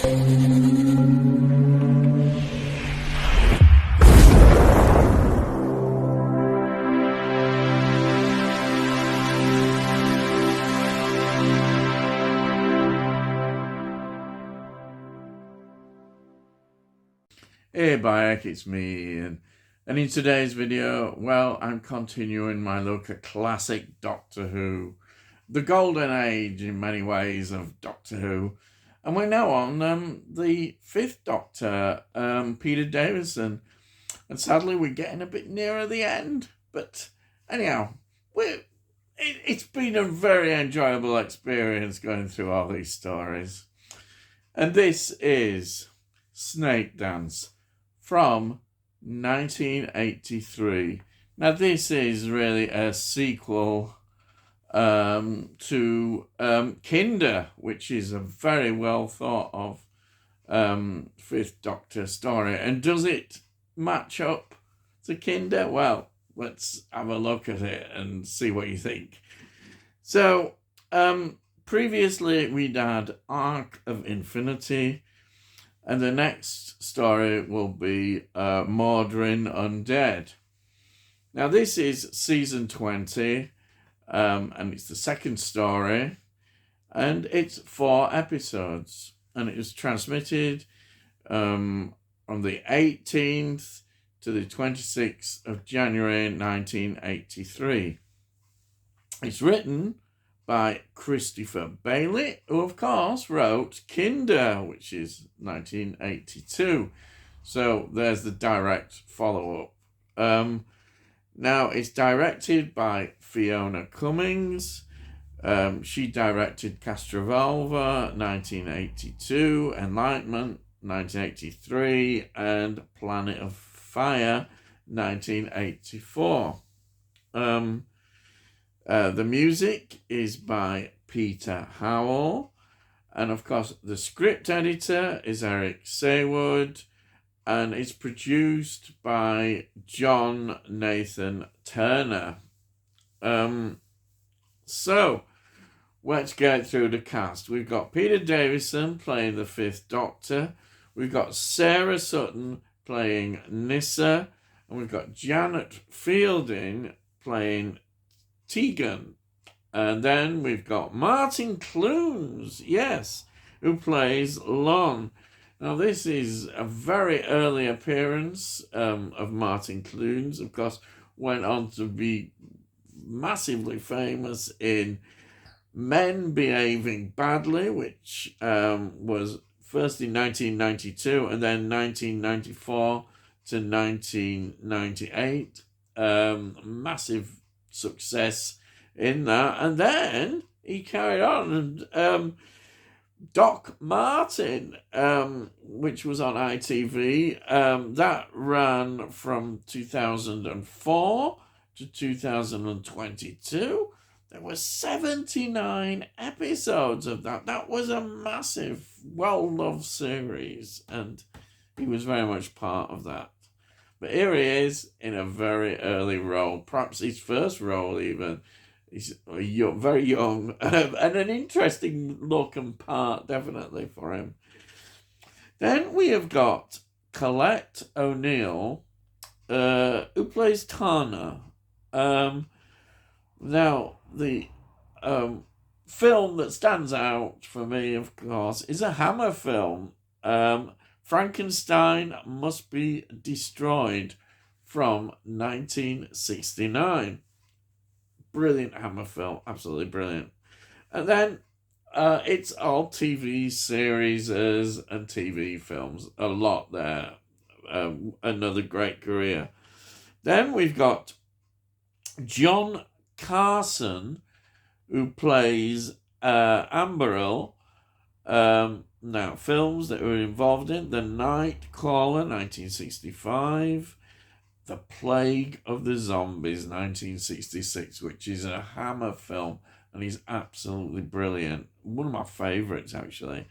Hey Bayek, it's me Ian. And in today's video, well, I'm continuing my look at classic Doctor Who, the golden age in many ways of Doctor Who. And we're now on the fifth Doctor, Peter Davison. And sadly, we're getting a bit nearer the end. But anyhow, it's been a very enjoyable experience going through all these stories. And this is Snakedance from 1983. Now, this is really a sequel to Kinder, which is a very well thought of Fifth Doctor story. And does it match up to Kinder? Well, let's have a look at it and see what you think. So, previously we'd had Arc of Infinity, and the next story will be Mordrin Undead. Now, this is season 20, and it's the second story, and it's 4 episodes, and it was transmitted from the 18th to the 26th of January 1983. It's written by Christopher Bailey, who of course wrote Kinder, which is 1982. So there's the direct follow-up. Now it's directed by Fiona Cummings. She directed Castrovalva, 1982, Enlightenment, 1983, and Planet of Fire, 1984. The music is by Peter Howell, and of course the script editor is Eric Saywood, and it's produced by John Nathan Turner. So let's get through the cast. We've got Peter Davison playing the Fifth Doctor, we've got Sarah Sutton playing Nyssa, and we've got Janet Fielding playing Tegan. And then we've got Martin Clunes, yes, who plays Lon. Now, this is a very early appearance of Martin Clunes. Of course, went on to be massively famous in Men Behaving Badly, which was first in 1992 and then 1994 to 1998. Massive success in that, and then he carried on and Doc Martin, which was on ITV, that ran from 2004 to 2022. There were 79 episodes of that. That was a massive, well-loved series, and he was very much part of that. But here he is in a very early role, perhaps his first role even. He's young, very young, and an interesting look and part, definitely, for him. Then we have got Colette O'Neill, who plays Tana. Now, the film that stands out for me, of course, is a Hammer film, Frankenstein Must Be Destroyed, from 1969. Brilliant Hammer film, absolutely brilliant. And then it's all TV series and TV films, a lot there. Another great career. Then we've got John Carson, who plays Amberil. Now, films that were involved in: The Night Caller, 1965, The Plague of the Zombies, 1966, which is a Hammer film, and he's absolutely brilliant. One of my favourites, actually.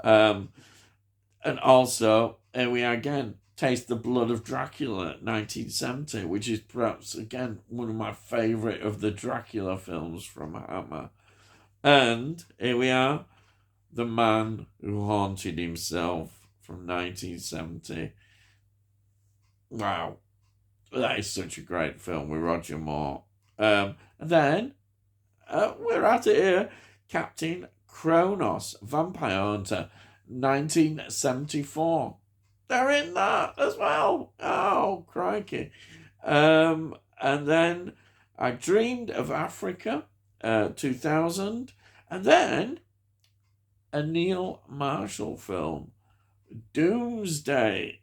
And also, here we are again, Taste the Blood of Dracula, 1970, which is perhaps, again, one of my favourite of the Dracula films from Hammer. And here we are, The Man Who Haunted Himself from 1970. Wow, that is such a great film with Roger Moore. And then we're at it here. Captain Kronos, Vampire Hunter, 1974. They're in that as well. Oh, crikey. And then I Dreamed of Africa, 2000. And then a Neil Marshall film, Doomsday,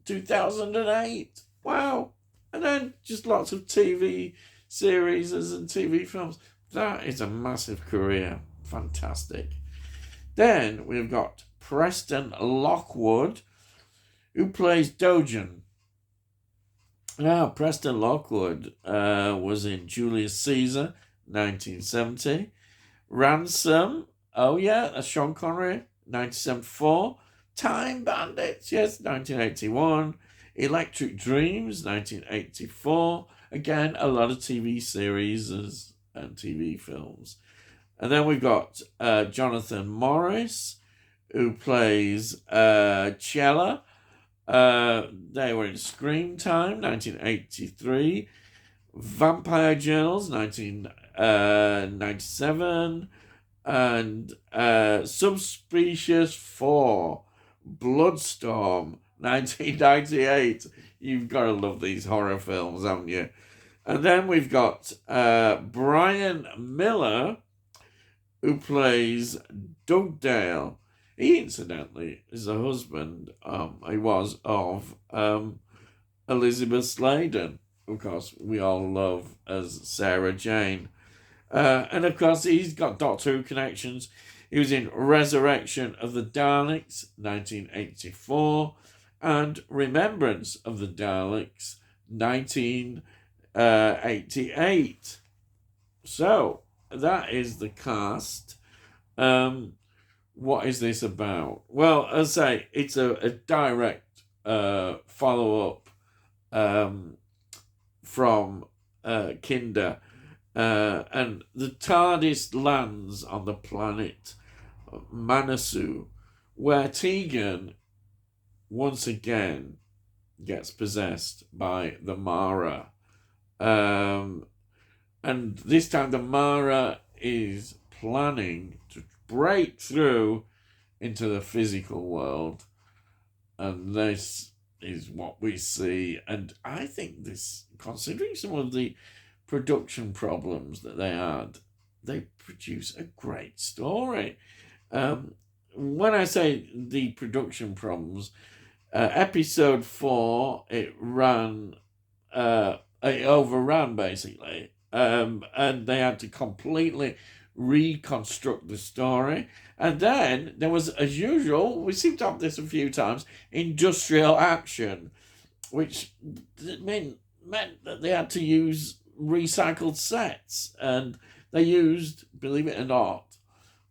2008. Wow. And then just lots of TV series and TV films. That is a massive career. Fantastic. Then we've got Preston Lockwood, who plays Dogen. Now, Preston Lockwood was in Julius Caesar, 1970. Ransom, oh yeah, that's Sean Connery, 1974. Time Bandits, yes, 1981. Electric Dreams, 1984. Again, a lot of TV series and TV films. And then we've got Jonathan Morris, who plays Chella. They were in Scream Time, 1983. Vampire Journals, 1997. And Subspecies 4, Bloodstorm, 1998. You've got to love these horror films, haven't you? And then we've got Brian Miller, who plays Dugdale. He, incidentally, is the husband, he was, of Elizabeth Sladen, of course, we all love as Sarah Jane. And, of course, he's got Doctor Who connections. He was in Resurrection of the Daleks, 1984, and Remembrance of the Daleks, 1988. So, that is the cast. What is this about? Well, as I say, it's a direct follow-up from Kinder. And the TARDIS lands on the planet Manassu, where Tegan once again gets possessed by the Mara. And this time the Mara is planning to break through into the physical world. And this is what we see. And I think this, considering some of the production problems that they had, they produce a great story. When I say the production problems, episode 4, it overran basically, and they had to completely reconstruct the story. And then there was, as usual, we seem to have this a few times, industrial action, which meant that they had to use recycled sets, and they used, believe it or not,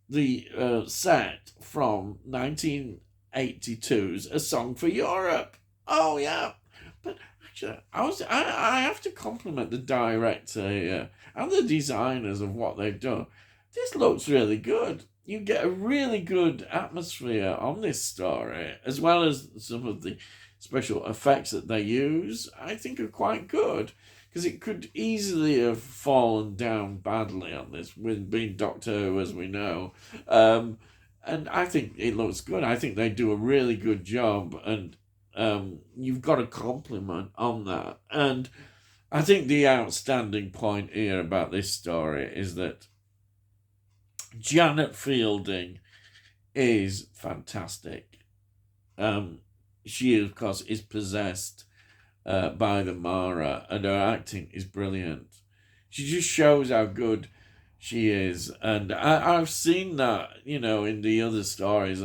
the set from 1982's A Song for Europe. Oh yeah, but actually, I have to compliment the director here and the designers of what they've done. This looks really good. You get a really good atmosphere on this story, as well as some of the special effects that they use, I think are quite good. Because it could easily have fallen down badly on this, with being Doctor Who, as we know. And I think it looks good. I think they do a really good job, and you've got a compliment on that. And I think the outstanding point here about this story is that Janet Fielding is fantastic. She, of course, is possessed by the Mara, and her acting is brilliant. She just shows how good she is, and I've seen that, in the other stories.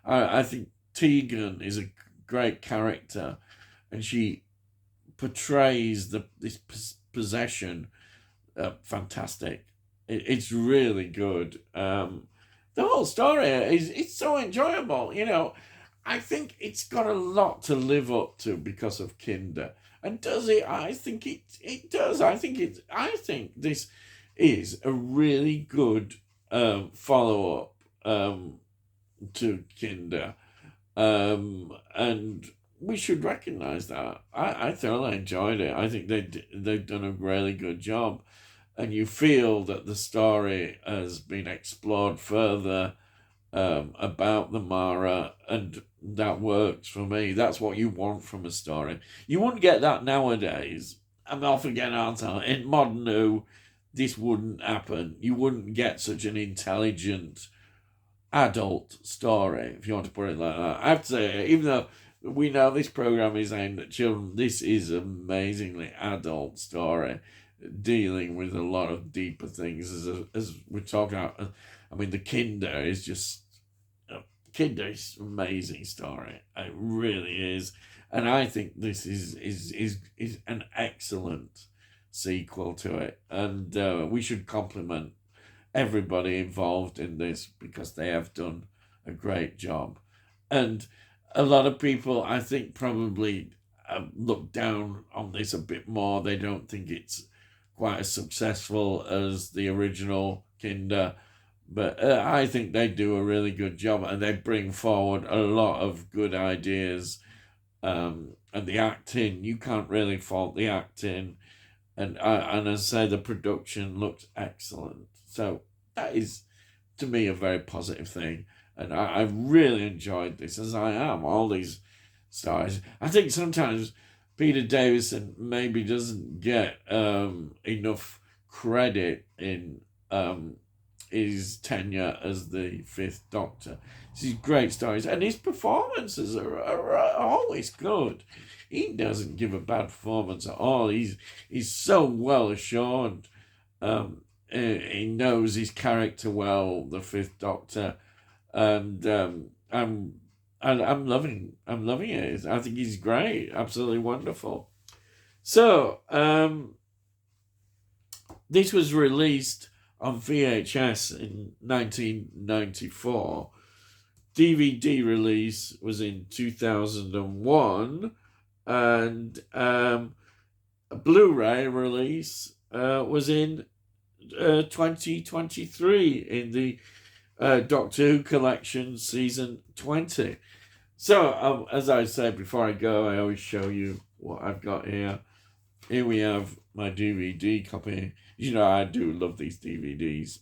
I think Tegan is a great character, and she portrays this possession fantastic. It's really good. The whole story it's so enjoyable. I think it's got a lot to live up to because of Kinder. And does it? I think it does. I think this is a really good follow-up to Kinder. And we should recognise that. I thoroughly enjoyed it. I think they've done a really good job, and you feel that the story has been explored further about the Mara, and that works for me. That's what you want from a story. You wouldn't get that nowadays. I'm off again, aren't I? In modern Who, this wouldn't happen. You wouldn't get such an intelligent adult story, if you want to put it like that. I have to say, even though we know this program is aimed at children, this is an amazingly adult story dealing with a lot of deeper things as we're talking about. I mean, the Kinder is just Kinder is an amazing story. It really is, and I think this is an excellent sequel to it, and we should compliment everybody involved in this because they have done a great job. And a lot of people, I think, probably look down on this a bit more. They don't think it's quite as successful as the original Kinder, but I think they do a really good job, and they bring forward a lot of good ideas. And the acting, you can't really fault the acting. And as I say, the production looks excellent. So that is, to me, a very positive thing. And I really enjoyed this, as I am, all these stars. I think sometimes Peter Davison maybe doesn't get enough credit in his tenure as the Fifth Doctor. These great stories, and his performances are always good. He doesn't give a bad performance at all. He's so well assured. He knows his character well, the Fifth Doctor, and I'm loving it. I think he's great, absolutely wonderful. So this was released on VHS in 1994. DVD release was in 2001, and a Blu-ray release was in 2023 in the Doctor Who Collection Season 20. So, as I said before I go, I always show you what I've got here. Here we have my DVD copy. You know, I do love these DVDs.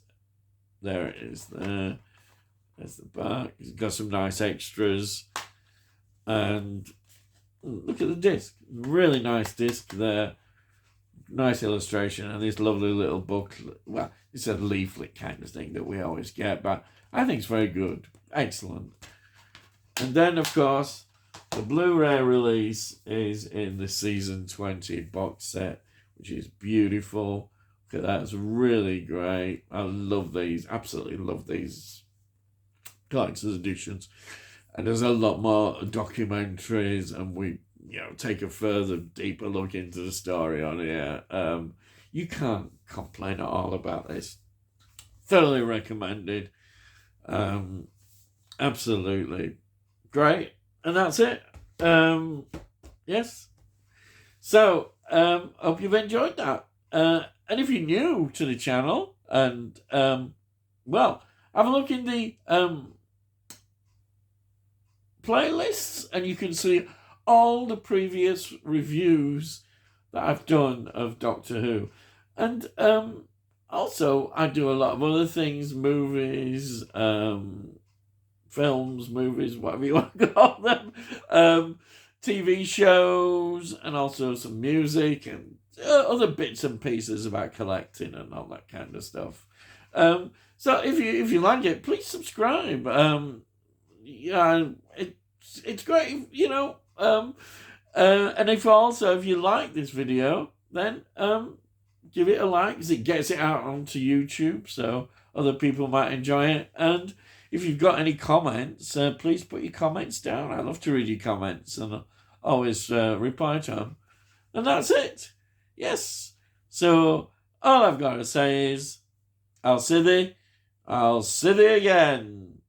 There it is there. There's the back. It's got some nice extras. And look at the disc. Really nice disc there. Nice illustration. And this lovely little book. Well, it's a leaflet kind of thing that we always get. But I think it's very good. Excellent. And then, of course, the Blu-ray release is in the Season 20 box set, which is beautiful. Look at that. It's really great. I love these. Absolutely love these collector's editions. And there's a lot more documentaries, and we take a further, deeper look into the story on here. You can't complain at all about this. Thoroughly recommended. Absolutely great. And that's it. Yes. So, hope you've enjoyed that. And if you're new to the channel, and, well, have a look in the playlists, and you can see all the previous reviews that I've done of Doctor Who. And also, I do a lot of other things, movies, films, movies, whatever you want to call them, TV shows, and also some music and other bits and pieces about collecting and all that kind of stuff. So if you like it, please subscribe. It's great, and if you like this video, then give it a like, because it gets it out onto YouTube, so other people might enjoy it. And if you've got any comments, please put your comments down. I love to read your comments, and I'll always reply to them. And that's it. Yes. So all I've got to say is, I'll see thee again.